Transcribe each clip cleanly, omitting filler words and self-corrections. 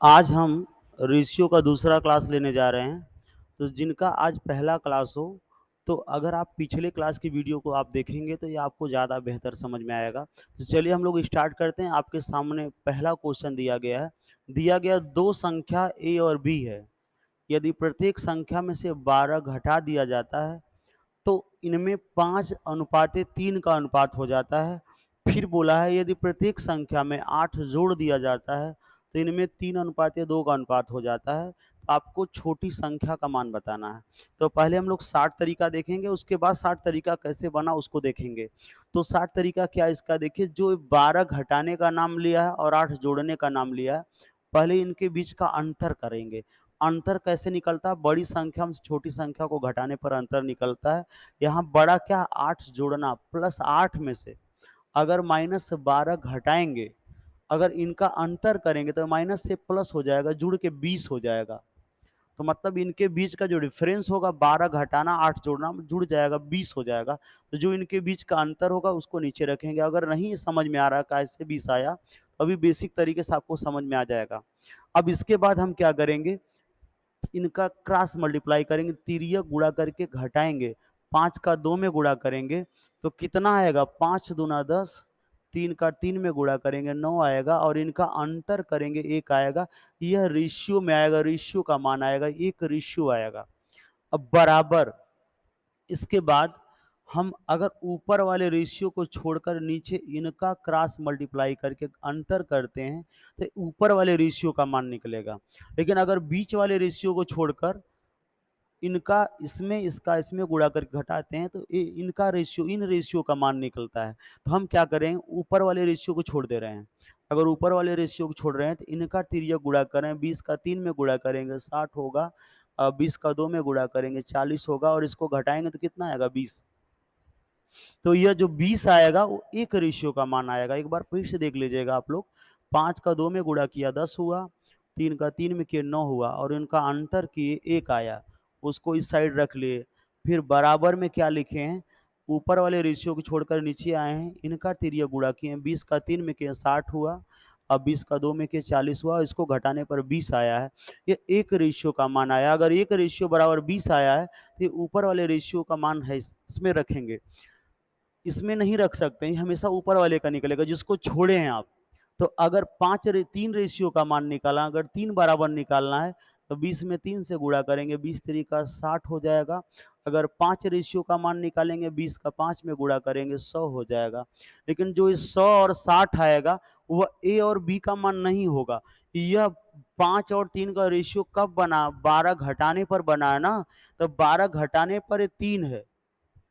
आज हम रेशियो का दूसरा क्लास लेने जा रहे हैं। तो जिनका आज पहला क्लास हो, तो अगर आप पिछले क्लास की वीडियो को आप देखेंगे तो ये आपको ज़्यादा बेहतर समझ में आएगा। तो चलिए हम लोग स्टार्ट करते हैं। आपके सामने पहला क्वेश्चन दिया गया है। दिया गया 2 संख्या ए और बी है। यदि प्रत्येक संख्या में से 12 घटा दिया जाता है तो इनमें 5:3 का अनुपात हो जाता है। फिर बोला है यदि प्रत्येक संख्या में 8 जोड़ दिया जाता है तो इनमें 3:2 का अनुपात हो जाता है। तो आपको छोटी संख्या का मान बताना है। तो पहले हम लोग 60 तरीका देखेंगे, उसके बाद 60 तरीका कैसे बना उसको देखेंगे। तो 60 तरीका क्या है इसका देखिए, जो 12 घटाने का नाम लिया है और 8 जोड़ने का नाम लिया है, पहले इनके बीच का अंतर करेंगे। अंतर कैसे निकलता है? बड़ी संख्या में छोटी संख्या को घटाने पर अंतर निकलता है। यहाँ बड़ा क्या, 8 जोड़ना, प्लस 8 में से अगर -12 घटाएंगे, अगर इनका अंतर करेंगे तो माइनस से प्लस हो जाएगा, जुड़ के 20 हो जाएगा। तो मतलब इनके बीच का जो डिफरेंस होगा, 12 घटाना 8 जोड़ना, जुड़ जाएगा 20 हो जाएगा। तो जो इनके बीच का अंतर होगा उसको नीचे रखेंगे। अगर नहीं समझ में आ रहा कैसे 20 आया, तो अभी बेसिक तरीके से आपको समझ में आ जाएगा। अब इसके बाद हम क्या करेंगे, इनका क्रॉस मल्टीप्लाई करेंगे, तिर्यक गुणा करके घटाएंगे। 5 का 2 में गुणा करेंगे तो कितना आएगा, 5 दूना 10, 3 का 3 में गुणा करेंगे 9 आएगा, और इनका अंतर करेंगे 1 आएगा। यह रेशियो में आएगा, रेशियो का मान आएगा 1 रेशियो आएगा। अब बराबर, इसके बाद हम अगर ऊपर वाले रेशियो को छोड़कर नीचे इनका क्रॉस मल्टीप्लाई करके अंतर करते हैं तो ऊपर वाले रेशियो का मान निकलेगा। लेकिन अगर बीच वाले रेशियो को छोड़कर इनका इसमें इसका इसमें गुणा करके घटाते हैं तो इनका रेशियो, इन रेशियो का मान निकलता है। तो हम क्या करें, ऊपर वाले रेशियो को छोड़ दे रहे हैं। अगर ऊपर वाले रेशियो को छोड़ रहे हैं तो इनका तिर्यक गुणा करें, 20 का 3 में गुणा करेंगे 60 होगा, 20 का 2 में गुणा करेंगे 40 होगा, और इसको घटाएंगे तो कितना आएगा, 20। तो यह जो 20 आएगा वो एक रेशियो का मान आएगा। एक बार फिर से देख लीजिएगा आप लोग। 5 का 2 में गुणा किया 10 हुआ, 3 का 3 में किया 9 हुआ, और इनका अंतर किए 1 आया, उसको इस साइड रख लिए। फिर बराबर में क्या लिखे हैं, ऊपर वाले रेशियो को छोड़कर नीचे आए हैं, इनका तिर्यक गुणा किए, 20 का 3 में किया 60 हुआ, अब 20 का 2 में किया 40 हुआ, इसको घटाने पर 20 आया है। ये एक रेशियो का मान आया। अगर एक रेशियो बराबर 20 आया है तो ऊपर वाले रेशियो का मान है, इसमें रखेंगे, इसमें नहीं रख सकते हैं, हमेशा ऊपर वाले का निकलेगा जिसको छोड़े हैं आप। तो अगर 3 रेशियो का मान निकाला, अगर 3 बराबर निकालना है तो 20 में 3 से गुणा करेंगे, 20 3 का 60 हो जाएगा। अगर 5 रेशियो का मान निकालेंगे, 20 का 5 में गुणा करेंगे 100 हो जाएगा। लेकिन जो इस 100 और 60 आएगा वह ए और बी का मान नहीं होगा। यह 5 और 3 का रेशियो कब बना, 12 घटाने पर बना है ना। तो 12 घटाने पर ये 3 है,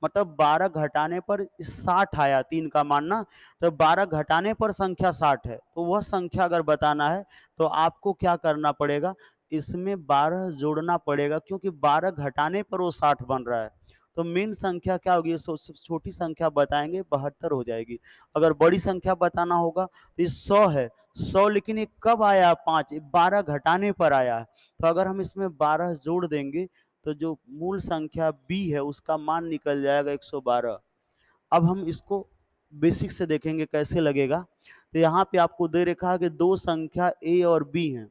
मतलब 12 घटाने पर 60 आया 3 का मान ना। तो 12 घटाने पर संख्या 60 है, तो वह संख्या अगर बताना है तो आपको क्या करना पड़ेगा, इसमें 12 जोड़ना पड़ेगा, क्योंकि 12 घटाने पर वो 60 बन रहा है। तो मेन संख्या क्या होगी, छोटी संख्या बताएंगे 72 हो जाएगी। अगर बड़ी संख्या बताना होगा तो ये 100 है, 100, लेकिन ये कब आया, 5, 12 घटाने पर आया है। तो अगर हम इसमें 12 जोड़ देंगे तो जो मूल संख्या b है उसका मान निकल जाएगा 112। अब हम इसको बेसिक से देखेंगे कैसे लगेगा। तो यहाँ पे आपको दे रखा है कि 2 संख्या a और b हैं।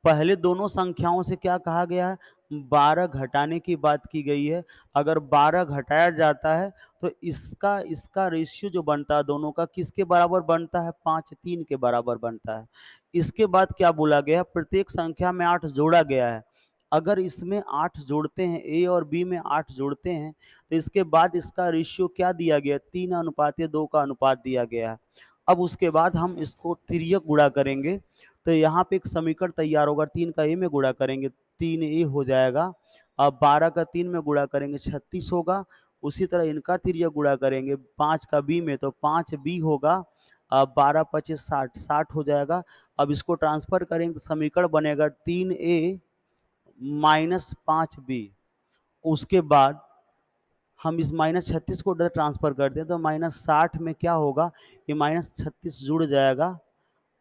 पहले दोनों संख्याओं से क्या कहा गया है, 12 घटाने की बात की गई है। अगर 12 घटाया जाता है तो इसका इसका रेशियो जो बनता है दोनों का किसके बराबर बनता है, 5:3 के बराबर बनता है। इसके बाद क्या बोला गया, प्रत्येक संख्या में 8 जोड़ा गया है। अगर इसमें 8 जोड़ते हैं, ए और बी में 8 जोड़ते हैं, तो इसके बाद इसका रेशियो क्या दिया गया, 3:2 का अनुपात दिया गया है। अब उसके बाद हम इसको तिर्यक गुणा करेंगे तो यहाँ पे एक समीकरण तैयार होगा, 3 का ए में गुणा करेंगे 3a हो जाएगा। अब 12 का 3 में गुणा करेंगे 36 होगा। उसी तरह इनका तिर्यक गुणा करेंगे 5 का b में तो 5b होगा। अब 12 25 60, 60 हो जाएगा। अब इसको ट्रांसफर करेंगे तो समीकरण बनेगा 3a माइनस 5b। उसके बाद हम इस -36 को उधर ट्रांसफर करते हैं तो -60 में क्या होगा, ये -36 जुड़ जाएगा।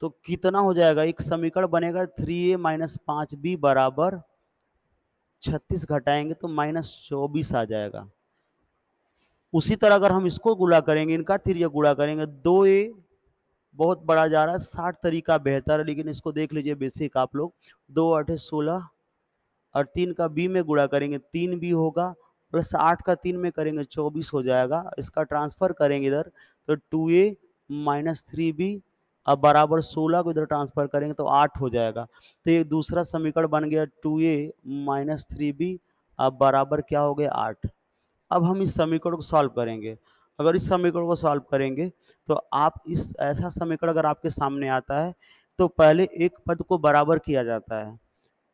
तो कितना हो जाएगा, एक समीकरण बनेगा 3a माइनस 5b बराबर 36 घटाएंगे तो -24 आ जाएगा। उसी तरह अगर हम इसको गुणा करेंगे, इनका तिर्यक गुणा करेंगे, 2a बहुत बड़ा जा रहा है, 60 तरीका बेहतर है, लेकिन इसको देख लीजिए बेसिक आप लोग। 2 आठे 16 और 3 का बी में गुणा करेंगे 3 बी होगा, प्लस 8 का 3 में करेंगे 24 हो जाएगा। इसका ट्रांसफर करेंगे इधर तो 2a माइनस 3b, अब बराबर 16 को इधर ट्रांसफर करेंगे तो 8 हो जाएगा। तो ये दूसरा समीकरण बन गया 2a माइनस 3b, अब बराबर क्या हो गया 8। अब हम इस समीकरण को सॉल्व करेंगे। अगर इस समीकरण को सॉल्व करेंगे तो आप इस ऐसा समीकरण अगर आपके सामने आता है तो पहले एक पद को बराबर किया जाता है।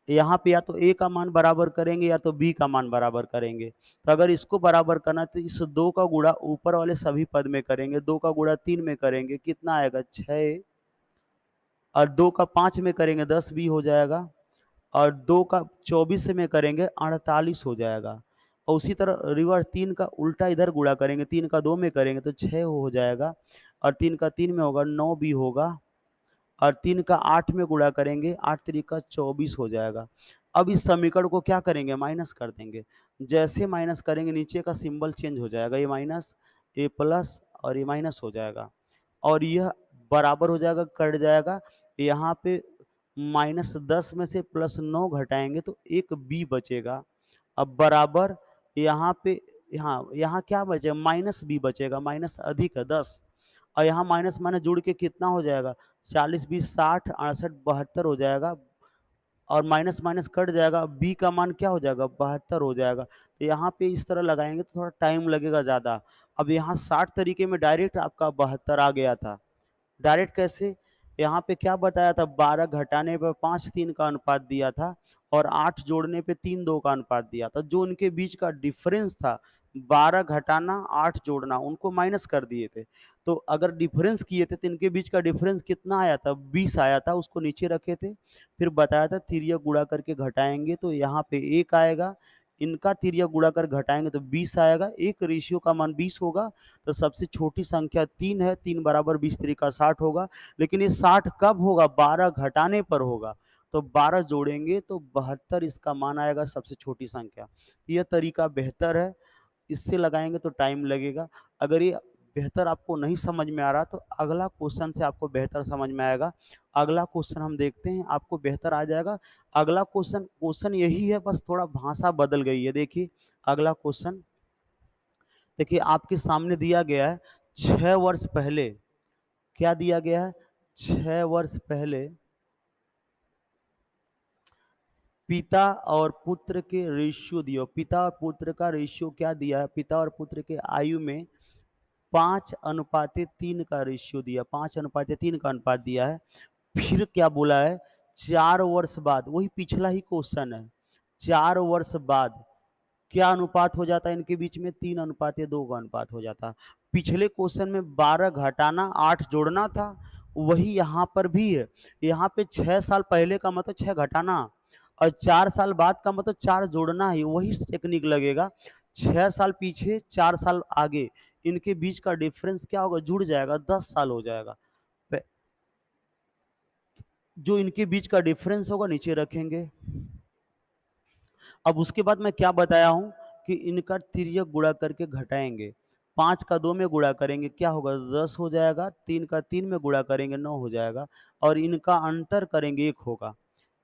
यहाँ पे या तो a का मान बराबर करेंगे या तो b का मान बराबर करेंगे। तो अगर इसको बराबर करना है तो इस 2 का गुणा ऊपर वाले सभी पद में करेंगे, 2 का गुणा 3 में करेंगे, कितना आएगा 6, और 2 का 5 में करेंगे 10 भी हो जाएगा, और 2 का 24 में करेंगे 48 हो जाएगा। और उसी तरह रिवर्स 3 का उल्टा इधर गुणा करेंगे, 3 का 2 में करेंगे तो 6 हो जाएगा, और 3 का 3 में होगा 9 भी होगा, और 3 का 8 में गुणा करेंगे 8 तरीका 24 हो जाएगा। अब इस समीकरण को क्या करेंगे माइनस कर देंगे। जैसे माइनस करेंगे नीचे का सिंबल चेंज हो जाएगा, ये माइनस ए प्लस और ये माइनस हो जाएगा, और यह बराबर हो जाएगा कट जाएगा। यहाँ पे -10 में से +9 घटाएंगे तो एक बी बचेगा। अब बराबर यहाँ पे यहाँ यहाँ क्या बचेगा माइनस बी बचेगा, माइनस अधिक है 10, और यहाँ माइनस माइनस जुड़ के कितना हो जाएगा 40 20 60 68 72 हो जाएगा, और माइनस माइनस कट जाएगा, बी का मान क्या हो जाएगा 72 हो जाएगा। तो यहाँ पे इस तरह लगाएंगे तो थोड़ा टाइम लगेगा ज़्यादा। अब यहाँ 60 तरीके में डायरेक्ट आपका 72 आ गया था। डायरेक्ट कैसे? यहाँ पे क्या बताया था 12 घटाने पर 5 3 का अनुपात दिया था, और 8 जोड़ने पे 3 2 का अनुपात दिया था। जो उनके बीच का डिफरेंस था 12 घटाना 8 जोड़ना, उनको माइनस कर दिए थे। तो अगर डिफरेंस किए थे तो इनके बीच का डिफरेंस कितना आया था 20 आया था, उसको नीचे रखे थे। फिर बताया था तिर्यक गुणा करके घटाएंगे तो यहाँ पे 1 आएगा, इनका तिर्यक गुणा कर घटाएंगे तो 20 आएगा, एक रेशियो का मान 20 होगा। तो सबसे छोटी संख्या 3 है, 3 बराबर 20 तरीका 60 होगा। लेकिन ये 60 कब होगा 12 घटाने पर होगा, तो 12 जोड़ेंगे तो 72 इसका मान आएगा सबसे छोटी संख्या। यह तरीका बेहतर है, इससे लगाएंगे तो टाइम लगेगा। अगर ये बेहतर आपको नहीं समझ में आ रहा तो अगला क्वेश्चन से आपको बेहतर समझ में आएगा। अगला क्वेश्चन हम देखते हैं, आपको बेहतर आ जाएगा। अगला क्वेश्चन क्वेश्चन यही है, बस थोड़ा भाषा बदल गई है। देखिए अगला क्वेश्चन, देखिए आपके सामने दिया गया है 6 वर्ष पहले, क्या दिया गया है 6 वर्ष पहले पिता और पुत्र के रेशियो दियो। पिता और पुत्र का रेशियो क्या दिया है, पिता और पुत्र के आयु में 5:3 का रेशियो दिया, 5:3 का अनुपात दिया है। फिर क्या बोला है 4 वर्ष बाद, वही पिछला ही क्वेश्चन है, 4 वर्ष बाद क्या अनुपात हो जाता है इनके बीच में 3:2 का अनुपात हो जाता है। पिछले क्वेश्चन में 12 घटाना 8 जोड़ना था, वही यहाँ पर भी है। यहाँ पे 6 साल पहले का मतलब 6 घटाना, और 4 साल बाद का मतलब 4 जोड़ना ही, वही टेक्निक लगेगा। 6 साल पीछे 4 साल आगे, इनके बीच का डिफरेंस क्या होगा जुड़ जाएगा 10 साल हो जाएगा। जो इनके बीच का डिफरेंस होगा नीचे रखेंगे। अब उसके बाद मैं क्या बताया हूं कि इनका तिर्यक गुणा करके घटाएंगे। 5 का 2 में गुणा करेंगे क्या होगा 10 हो जाएगा, 3 का 3 में गुणा करेंगे 9 हो जाएगा, और इनका अंतर करेंगे 1 होगा।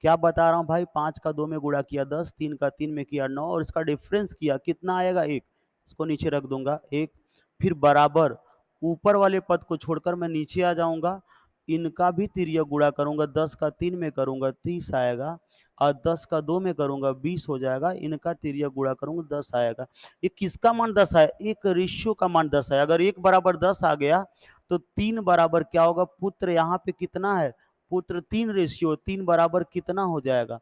क्या बता रहा हूं भाई, 5 का 2 में गुणा किया 10, 3 का 3 में किया 9, और इसका डिफरेंस किया कितना आएगा 1, इसको नीचे रख दूंगा 1। फिर बराबर ऊपर वाले पद को छोड़कर मैं नीचे आ जाऊंगा, इनका भी तिर्यक गुणा करूंगा, 10 का 3 में करूंगा 30 आएगा, और 10 का 2 में करूंगा 20 हो जाएगा, इनका तिर्यक गुणा करूंगा 10 आएगा। ये किसका मान 10 है, एक रेशियो का मान 10 है। अगर 1 बराबर 10 आ गया तो 3 बराबर क्या होगा, पुत्र यहाँ पे कितना है, पुत्र 3 रेशियो, 3 बराबर कितना हो जाएगा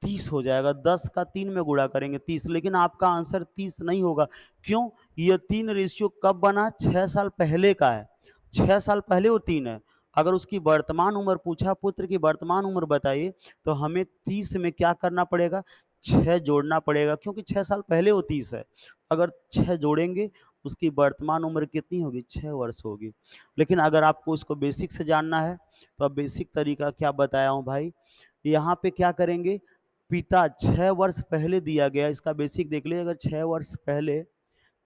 30 हो जाएगा। 10 का 3 में गुणा करेंगे 30, लेकिन आपका आंसर 30 नहीं होगा। क्यों, ये 3 रेशियो कब बना 6 साल पहले का है, 6 साल पहले वो 3 है। अगर उसकी वर्तमान उम्र पूछा, पुत्र की वर्तमान उम्र बताइए, तो हमें 30 में क्या करना पड़ेगा 6 जोड़ना पड़ेगा, क्योंकि 6 साल पहले वो 30 है। अगर 6 जोड़ेंगे उसकी वर्तमान उम्र कितनी होगी 6 वर्ष होगी। लेकिन अगर आपको इसको बेसिक से जानना है तो अब बेसिक तरीका क्या बताया हूं भाई, यहाँ पे क्या करेंगे, पिता 6 वर्ष पहले दिया गया, इसका बेसिक देख लीजिए। अगर 6 वर्ष पहले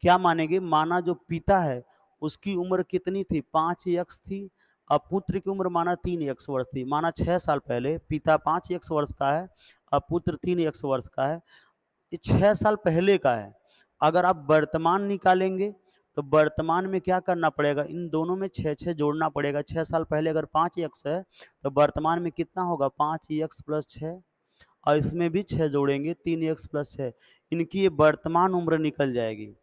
क्या मानेंगे, माना जो पिता है उसकी उम्र कितनी थी 5 यक्स थी, अब पुत्र की उम्र माना 3x वर्ष थी, माना 6 साल पहले पिता 5x वर्ष का है, अब पुत्र 3x वर्ष का है। ये 6 साल पहले का है। अगर आप वर्तमान निकालेंगे, तो वर्तमान में क्या करना पड़ेगा, इन दोनों में 6-6 जोड़ना पड़ेगा। 6 साल पहले अगर 5x है, तो वर्तमान में कितना होगा 5x प्लस 6, और इसमें भी 6 जोड़ेंगे 3x प्लस 6। इनकी ये वर्तमान उम्र निकल जाएगी।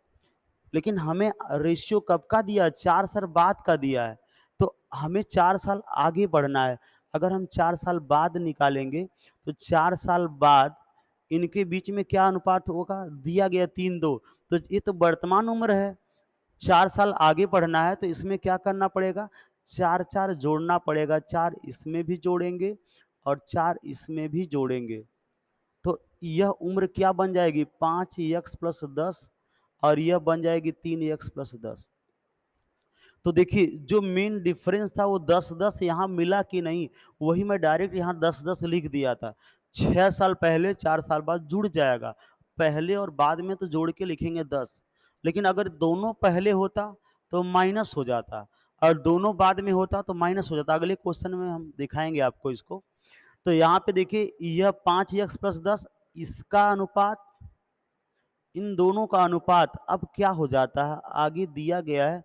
लेकिन हमें रेशियो कब का दिया, 4 साल बाद का दिया है, तो हमें 4 साल आगे बढ़ना है। अगर हम 4 साल बाद निकालेंगे, तो 4 साल बाद इनके बीच में क्या अनुपात होगा, दिया गया 3-2, तो ये तो वर्तमान उम्र है। 4 साल आगे बढ़ना है तो इसमें क्या करना पड़ेगा, 4-4 जोड़ना पड़ेगा, 4 इसमें भी जोड़ेंगे और 4 इसमें भी जोड़ेंगे। तो यह उम्र क्या बन जाएगी, 5x प्लस 10, और यह बन जाएगी 3x प्लस 10। तो देखिए जो मेन डिफरेंस था वो 10-10 यहाँ मिला कि नहीं, वही मैं डायरेक्ट यहाँ 10-10 लिख दिया था। 6 साल पहले 4 साल बाद जुड़ जाएगा, पहले और बाद में तो जोड़ के लिखेंगे 10, लेकिन अगर दोनों पहले होता तो माइनस हो जाता, और दोनों बाद में होता तो माइनस हो जाता। अगले क्वेश्चन में हम दिखाएंगे आपको इसको। तो यहाँ पे देखिए यह 5x प्लस 10, इसका अनुपात, इन दोनों का अनुपात अब क्या हो जाता है, आगे दिया गया है,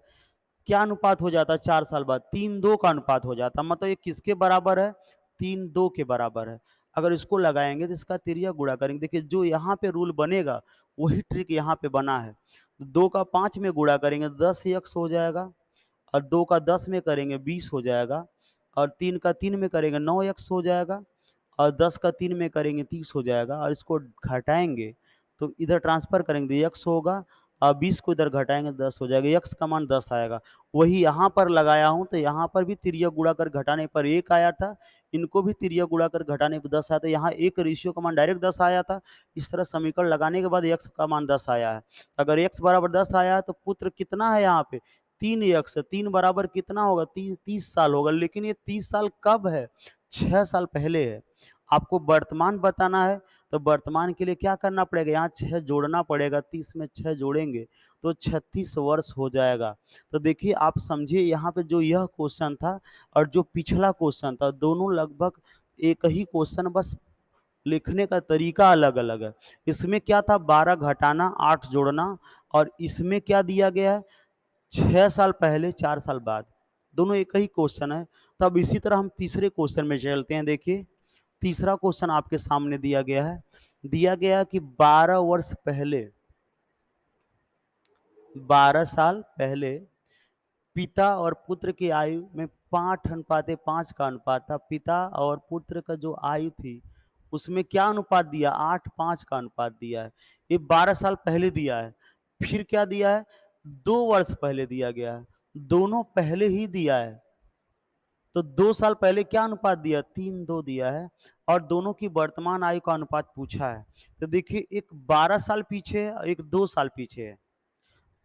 क्या अनुपात हो जाता है 4 साल बाद, 3-2 का अनुपात हो जाता है। मतलब ये किसके बराबर है, 3-2 के बराबर है। अगर इसको लगाएंगे तो इसका तिरिया गुणा करेंगे। देखिए जो यहाँ पे रूल बनेगा वही ट्रिक यहाँ पे बना है। 2 का 5 में गुणा करेंगे 10x हो जाएगा, और 2 का 10 में करेंगे 20 हो जाएगा, और 3 का 3 में करेंगे 9x हो जाएगा, और 10 का 3 में करेंगे 30 हो जाएगा, और इसको घटाएंगे तो इधर ट्रांसफर करेंगे x होगा, और 20 को इधर घटाएंगे 10 हो जाएगा, x का मान 10 आएगा। वही यहाँ पर लगाया हूँ, तो यहाँ पर भी तिर्यक गुणा कर घटाने पर 1 आया था, इनको भी तिर्यक गुणा कर घटाने पर 10 आया था। यहाँ एक रेशियो का मान डायरेक्ट 10 आया था, इस तरह समीकरण लगाने के बाद x का मान 10 आया है। अगर x बराबर 10 आया है तो पुत्र कितना है यहाँ पे, 3x, 3 बराबर कितना होगा, 30 साल होगा। लेकिन ये 30 साल कब है, 6 साल पहले है। आपको वर्तमान बताना है, तो वर्तमान के लिए क्या करना पड़ेगा, यहाँ 6 जोड़ना पड़ेगा, 30 में 6 जोड़ेंगे तो 36 वर्ष हो जाएगा। तो देखिए आप समझिए यहाँ पे जो यह क्वेश्चन था और जो पिछला क्वेश्चन था, दोनों लगभग एक ही क्वेश्चन, बस लिखने का तरीका अलग अलग है। इसमें क्या था, 12 घटाना 8 जोड़ना, और इसमें क्या दिया गया है, 6 साल पहले 4 साल बाद, दोनों एक ही क्वेश्चन है। तो अब इसी तरह हम तीसरे क्वेश्चन में चलते हैं। देखिए तीसरा क्वेश्चन आपके सामने दिया गया है, दिया गया कि 12 वर्ष पहले, 12 साल पहले पिता और पुत्र की आयु में 5:5 का अनुपात था। पिता और पुत्र का जो आयु थी उसमें क्या अनुपात दिया, 8:5 का अनुपात दिया है। ये 12 साल पहले दिया है। फिर क्या दिया है, 2 वर्ष पहले दिया गया है, दोनों पहले ही दिया है। तो 2 साल पहले क्या अनुपात दिया, 3-2 दिया है, और दोनों की वर्तमान आयु का अनुपात पूछा है। तो देखिए एक 12 साल पीछे है, एक 2 साल पीछे है।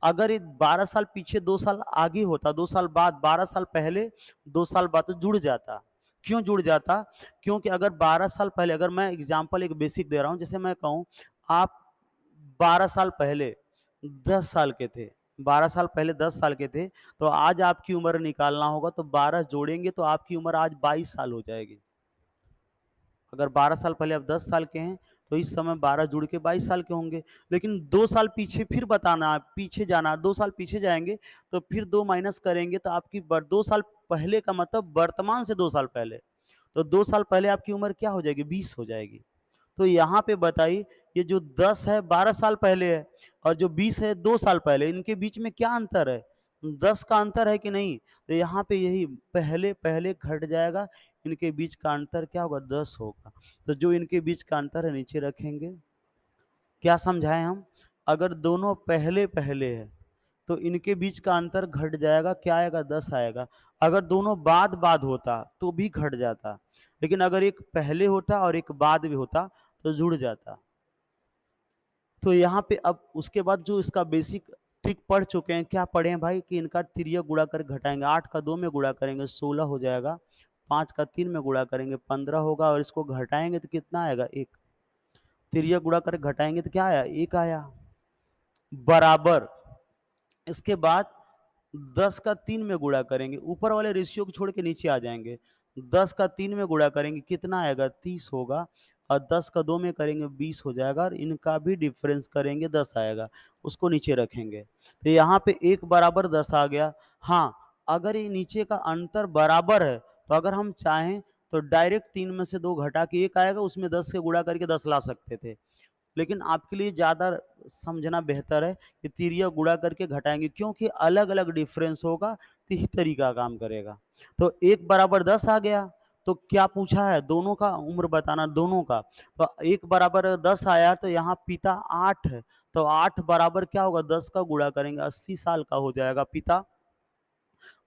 अगर ये 12 साल पीछे 2 साल आगे होता, 2 साल बाद, 12 साल पहले 2 साल बाद, तो जुड़ जाता। क्यों जुड़ जाता, क्योंकि अगर 12 साल पहले, अगर मैं एग्जांपल एक बेसिक दे रहा हूं, जैसे मैं कहूं आप 12 साल पहले 10 साल के थे, 12 साल पहले 10 साल के थे, तो आज आपकी उम्र निकालना होगा, तो 12 जोड़ेंगे तो आपकी उम्र आज 22 साल हो जाएगी। अगर 12 साल पहले आप 10 साल के हैं, तो इस समय 12 जुड़ के 22 साल के होंगे। लेकिन 2 साल पीछे फिर बताना है, पीछे जाना, 2 साल पीछे जाएँगे, तो फिर 2 माइनस करेंगे तो आपकी 2 साल पहले का मतलब वर्तमान से 2 साल पहले। तो 2 साल पहले आपकी उम्र क्या हो जाएगी, 20 हो जाएगी। तो यहाँ पे बताइए, ये जो 10 है 12 साल पहले है, और जो 20 है 2 साल पहले, इनके बीच में क्या अंतर है, 10 का अंतर है कि नहीं। तो यहाँ पे यही पहले पहले घट जाएगा, इनके बीच का अंतर क्या होगा, 10 होगा। तो जो इनके बीच का अंतर है नीचे रखेंगे। क्या समझाएं हम, अगर दोनों पहले पहले है तो इनके बीच का अंतर घट जाएगा, क्या आएगा, 10 आएगा। अगर दोनों बाद बाद होता तो भी घट जाता, लेकिन अगर एक पहले होता और एक बाद भी होता तो जुड़ जाता। तो यहाँ पे अब उसके बाद जो इसका बेसिक ट्रिक पढ़ चुके हैं, क्या पढ़े हैं भाई, कि इनका तिर्यक गुणा कर घटाएंगे। 8 का 2 में गुणा करेंगे 16 हो जाएगा, 5 का 3 में गुणा करेंगे 15 होगा, और इसको घटाएंगे तो कितना आएगा, 1। तिर्यक गुणा कर घटाएंगे तो क्या आया, 1 आया, बराबर। इसके बाद 10 का 3 में गुणा करेंगे, ऊपर वाले रेशियो को छोड़ के नीचे आ जाएँगे। 10 का 3 में गुणा करेंगे, कितना आएगा? 30 होगा और 10 का 2 में करेंगे 20 हो जाएगा और इनका भी डिफरेंस करेंगे 10 आएगा, उसको नीचे रखेंगे। तो यहाँ पे 1 बराबर 10 आ गया। हाँ, अगर ये नीचे का अंतर बराबर है, तो अगर हम चाहें तो डायरेक्ट 3 में से 2 घटा के 1 आएगा, उसमें 10 से गुणा करके 10 ला सकते थे। लेकिन आपके लिए ज़्यादा समझना बेहतर है कि तिर्यक गुणा करके घटाएँगे, क्योंकि अलग-अलग डिफ़रेंस होगा तो यही तरीका काम करेगा। तो 1 बराबर 10 आ गया, तो क्या पूछा है? दोनों का उम्र बताना, दोनों का। तो 1 बराबर 10 आया तो यहाँ पिता 8 है, तो 8 बराबर क्या होगा? 10 का गुणा करेंगे 80 साल का हो जाएगा पिता।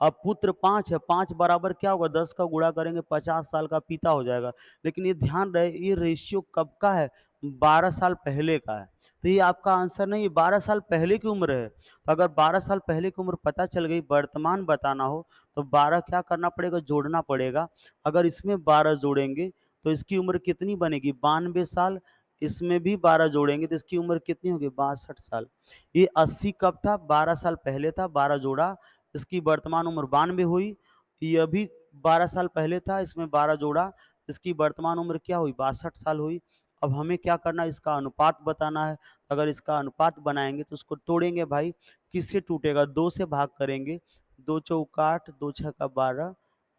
अब पुत्र 5 है, 5 बराबर क्या होगा? 10 का गुणा करेंगे 50 साल का पिता हो जाएगा। लेकिन ये ध्यान रहे ये रेशियो कब का है? 12 साल पहले का है। तो ये आपका आंसर नहीं है, 12 साल पहले की उम्र है। तो अगर 12 साल पहले की उम्र पता चल गई, वर्तमान बताना हो, तो 12 क्या करना पड़ेगा? जोड़ना पड़ेगा। अगर इसमें 12 जोड़ेंगे, तो इसकी उम्र कितनी बनेगी? 92 साल। इसमें भी 12 जोड़ेंगे तो इसकी उम्र कितनी होगी? 62 साल। ये 80 कब था? 12 साल पहले था, 12 जोड़ा, इसकी वर्तमान उम्र 92 हुई। यह भी 12 साल पहले था, इसमें 12 जोड़ा, इसकी वर्तमान उम्र क्या हुई? 62 साल हुई। अब हमें क्या करना है? इसका अनुपात बताना है। अगर इसका अनुपात बनाएँगे तो उसको तोड़ेंगे भाई, किससे टूटेगा? 2 से भाग करेंगे, 2 चौका 8, 2 छक्का 12,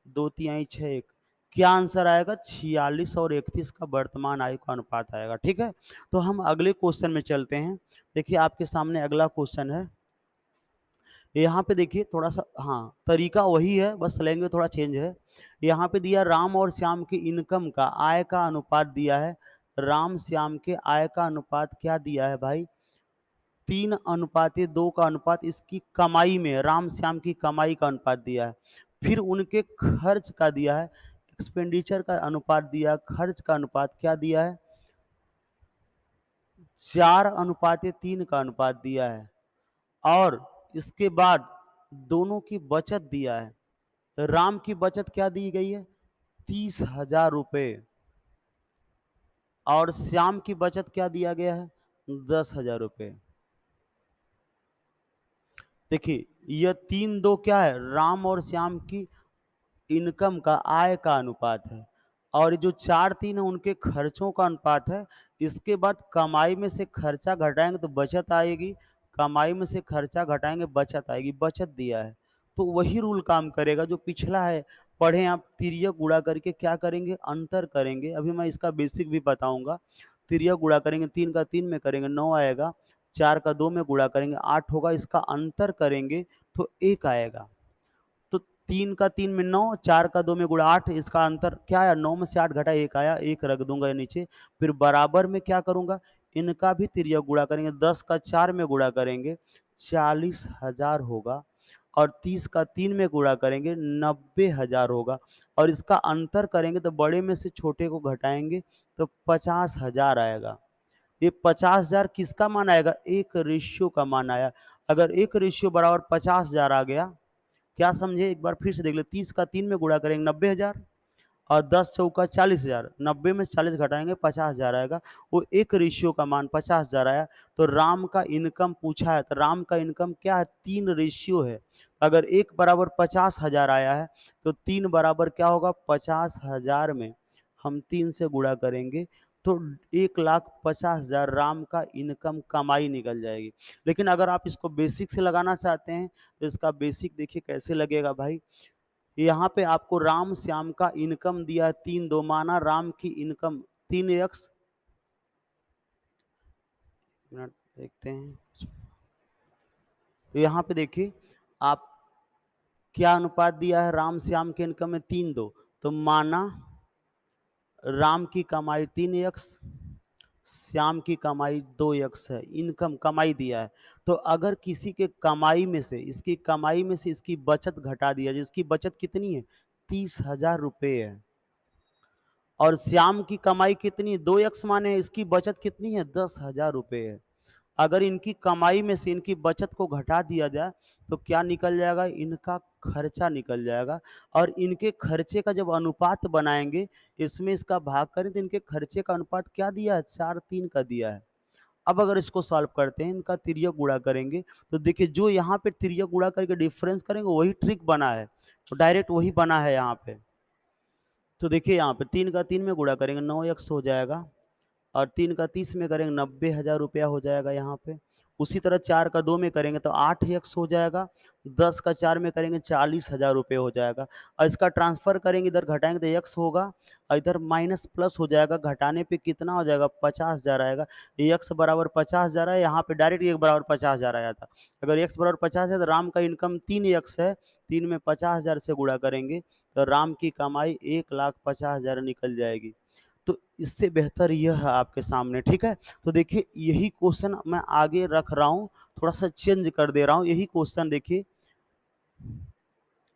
2 तिहाई 6 1। क्या आंसर आएगा? 46 और 31 का वर्तमान आयु का अनुपात आएगा, ठीक है? तो हम अगले क्वेश्चन में चलते हैं। देखिए आपके सामने अगला क्वेश्चन है। यहाँ पे देखिए थोड़ा-सा, हाँ, तरीका वही है, बस लैंग्वेज थोड़ा चेंज है। यहाँ पे दिया राम और श्याम की इनकम का आय का अनुपात दिया है। राम श्याम के आय का अनुपात क्या दिया है भाई? 3 अनुपात 2 का अनुपात इसकी कमाई में, राम श्याम की कमाई का अनुपात दिया है। फिर उनके खर्च का दिया है, एक्सपेंडिचर का अनुपात दिया है, खर्च का अनुपात क्या दिया है? 4 अनुपात 3 का अनुपात दिया है। और इसके बाद दोनों की बचत दिया है। तो राम की बचत क्या दी गई है? 30,000 रुपए। और श्याम की बचत क्या दिया गया है? 10,000 रुपए। देखिए यह 3 दो क्या है? राम और श्याम की इनकम का, आय का अनुपात है। और जो 4 3 है उनके खर्चों का अनुपात है। इसके बाद कमाई में से खर्चा घटाएंगे तो बचत आएगी, कमाई में से खर्चा घटाएंगे बचत आएगी, बचत दिया है। तो वही रूल काम करेगा जो पिछला है। पढ़े आप, तिर्यक गुणा करके क्या करेंगे? अंतर करेंगे। अभी मैं इसका बेसिक भी बताऊंगा। तिर्यक गुणा करेंगे, 3 का 3 में करेंगे 9 आएगा, 4 का 2 में गुणा करेंगे 8 होगा, इसका अंतर करेंगे तो 1 आएगा। तो 3 का 3 में 9, 4 का 2 में गुणा 8, इसका अंतर क्या आया? 9 में से 8 घटा 1 आया, 1 रख दूंगा नीचे। फिर बराबर में क्या करूंगा? इनका भी तिर्यक गुणा करेंगे, 10 का 4 में गुणा करेंगे 40,000 होगा। और 30 का 3 में गुणा करेंगे 90,000 होगा। और इसका अंतर करेंगे तो बड़े में से छोटे को घटाएंगे तो 50,000 आएगा। ये 50,000 किसका मान आएगा? एक रेशियो का मान आया। अगर एक रेशियो बराबर 50,000 आ गया, क्या समझे? एक बार फिर से देख ले। 30 का 3 में गुणा करेंगे 90,000 और 10 चौका 40,000, 90 में से 40 घटाएंगे 50,000 आएगा। वो एक रेशियो का मान 50,000 आया। तो राम का इनकम पूछा है, तो राम का इनकम क्या है? 3 रेशियो है। अगर 1 बराबर 50,000 आया है तो 3 बराबर क्या होगा? 50,000 में हम 3 से गुणा करेंगे तो 1,50,000 राम का इनकम, कमाई निकल जाएगी। लेकिन अगर आप इसको बेसिक से लगाना चाहते हैं तो इसका बेसिक देखिए कैसे लगेगा भाई। यहाँ पे आपको राम श्याम का इनकम दिया है 3 2, माना राम की इनकम 3x, मिनट देखते हैं। तो यहाँ पे देखिए आप, क्या अनुपात दिया है? राम श्याम के इनकम में 3 2, तो माना राम की कमाई 3x, श्याम की कमाई 2x है। इनकम, कमाई दिया है। तो अगर किसी के कमाई में से, इसकी कमाई में से इसकी बचत घटा दिया, जिसकी बचत कितनी है? 30,000 रुपए है। और श्याम की कमाई कितनी? 2x माने इसकी बचत कितनी है? 10,000 रुपए है। अगर इनकी कमाई में से इनकी बचत को घटा दिया जाए तो क्या निकल जाएगा? इनका खर्चा निकल जाएगा। और इनके खर्चे का जब अनुपात बनाएंगे, इसमें इसका भाग करें तो इनके खर्चे का अनुपात क्या दिया है? 4 3 का दिया है। अब अगर इसको सॉल्व करते हैं, इनका तिर्यक गुणा करेंगे, तो देखिए जो यहाँ पे तिर्यक गुणा करके डिफरेंस करेंगे वही ट्रिक बना है, तो डायरेक्ट वही बना है यहाँ पे। तो देखिए यहाँ पे 3 का 3 में गुणा करेंगे 9x हो जाएगा, और 3 का 30 में करेंगे 90,000 रुपया हो जाएगा यहाँ पे। उसी तरह 4 का 2 में करेंगे तो 8x हो जाएगा, 10 का 4 में करेंगे 40,000 रुपये हो जाएगा, और इसका ट्रांसफर करेंगे, इधर घटाएंगे तो x होगा, और इधर माइनस प्लस हो जाएगा, घटाने पे कितना हो जाएगा 50,000 आएगा। x बराबर 50,000 है, यहाँ पे डायरेक्ट x बराबर 50,000 आया था। अगर x बराबर 50 है तो राम का इनकम 3x है, 3 में 50,000 से गुणा करेंगे तो राम की कमाई 1,50,000 निकल जाएगी। तो इससे बेहतर यह है आपके सामने, ठीक है। तो देखिए यही क्वेश्चन मैं आगे रख रहा हूँ, थोड़ा सा चेंज कर दे रहा हूँ। यही क्वेश्चन देखिए,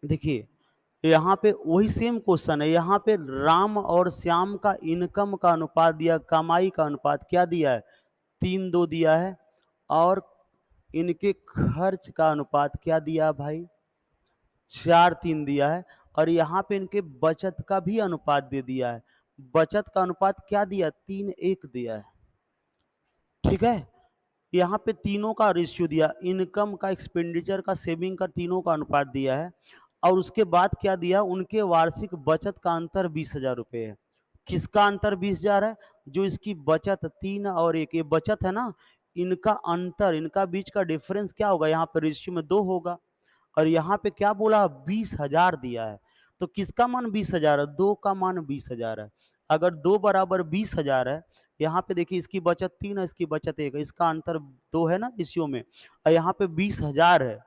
देखिए यहाँ पे वही सेम क्वेश्चन है। यहाँ पे राम और श्याम का इनकम का अनुपात दिया, कमाई का अनुपात क्या दिया है, 3:2 दिया है, और इनके खर्च का अनुपात क्या दिया भाई, 4:3 दिया है, और यहाँ पे इनके बचत का भी अनुपात दे दिया है। बचत का अनुपात क्या दिया, 3:1 दिया है, ठीक है। यहाँ पे तीनों का रेशियो दिया, इनकम का, एक्सपेंडिचर का, सेविंग का, तीनों का अनुपात दिया है। और उसके बाद क्या दिया, उनके वार्षिक बचत का अंतर 20,000 रुपये है। किसका अंतर 20,000 है, जो इसकी बचत 3 और 1, ये बचत है ना, इनका अंतर, इनका बीच का डिफरेंस क्या होगा, यहाँ पे रेशियो में 2 होगा, और यहाँ पे क्या बोला 20,000 दिया है। तो किसका मान 20,000 है, 2 का मान 20,000 है। अगर 2 बराबर 20,000 है, यहाँ पे देखिए इसकी बचत 3 है, इसकी बचत 1 है, इसका अंतर 2 है ना रेशियो में, और यहाँ पे 20,000 है।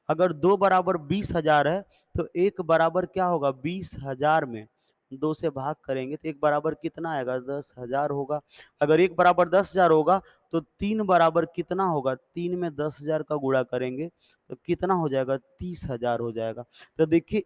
अगर 2 बराबर 20,000 है तो 1 बराबर क्या होगा, 20,000 में 2 से भाग करेंगे तो 1 बराबर कितना आएगा, 10,000 होगा। अगर 1 बराबर 10,000 होगा तो 3 बराबर कितना होगा, 3 में 10,000 का गुणा करेंगे तो कितना हो जाएगा, 30,000 हो जाएगा। तो देखिए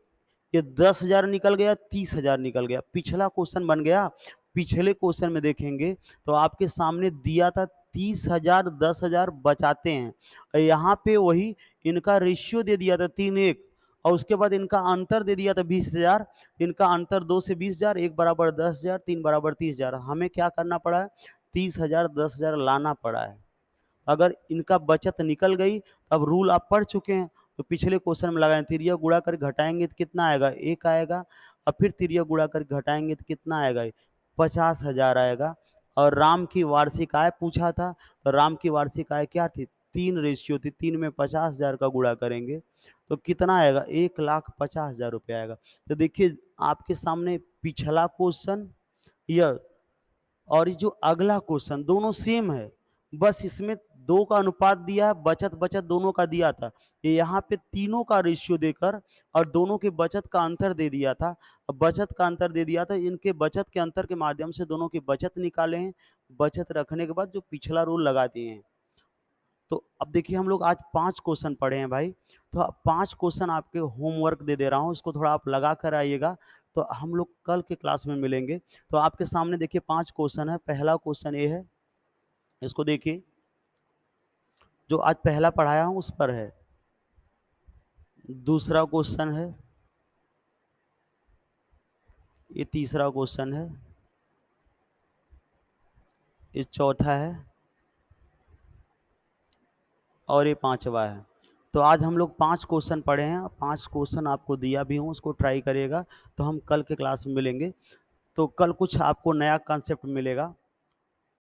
ये 10,000 निकल गया, 30,000 निकल गया, पिछला क्वेश्चन बन गया। पिछले क्वेश्चन में देखेंगे तो आपके सामने दिया था 30,000, 10,000 बचाते हैं, यहाँ पे वही इनका रेशियो दे दिया था 3:1, और उसके बाद इनका अंतर दे दिया था 20,000, इनका अंतर 2 से 20,000, 1 बराबर 10,000, 3 बराबर 30,000। हमें क्या करना पड़ा है, 30,000, 10,000 लाना पड़ा है। अगर इनका बचत निकल गई, अब रूल आप पढ़ चुके हैं, तो पिछले क्वेश्चन में लगाए, तिर्यक गुणा कर घटाएंगे तो कितना आएगा, 1 आएगा, और फिर तिर्यक गुणा कर घटाएंगे तो कितना आएगा, 50,000 आएगा। और राम की वार्षिक आय पूछा था, तो राम की वार्षिक आय क्या थी, 3 रेशियो थी, 3 में 50,000 का गुणा करेंगे तो कितना आएगा, 1,50,000 रुपये आएगा। तो देखिए आपके सामने पिछला क्वेश्चन यह, और ये जो अगला क्वेश्चन, दोनों सेम है, बस इसमें 2 का अनुपात दिया है, बचत बचत दोनों का दिया था, ये यहाँ पे तीनों का रेशियो देकर और दोनों के बचत का अंतर दे दिया था। बचत का अंतर दे दिया था, इनके बचत के अंतर के माध्यम से दोनों की बचत निकाले हैं, बचत रखने के बाद जो पिछला रूल लगा दिए हैं। तो अब देखिए हम लोग आज 5 क्वेश्चन पढ़े हैं भाई, तो 5 क्वेश्चन आपके होमवर्क दे दे रहा हूँ, इसको थोड़ा आप लगा कर आइएगा, तो हम लोग कल के क्लास में मिलेंगे। तो आपके सामने देखिए 5 क्वेश्चन है। पहला क्वेश्चन ये है, इसको देखिए, जो आज पहला पढ़ाया हूँ उस पर है। दूसरा क्वेश्चन है, ये तीसरा क्वेश्चन है, ये चौथा है, और ये पांचवा है। तो आज हम लोग 5 क्वेश्चन पढ़े हैं, 5 क्वेश्चन आपको दिया भी हूँ, उसको ट्राई करिएगा। तो हम कल के क्लास में मिलेंगे, तो कल कुछ आपको नया कॉन्सेप्ट मिलेगा।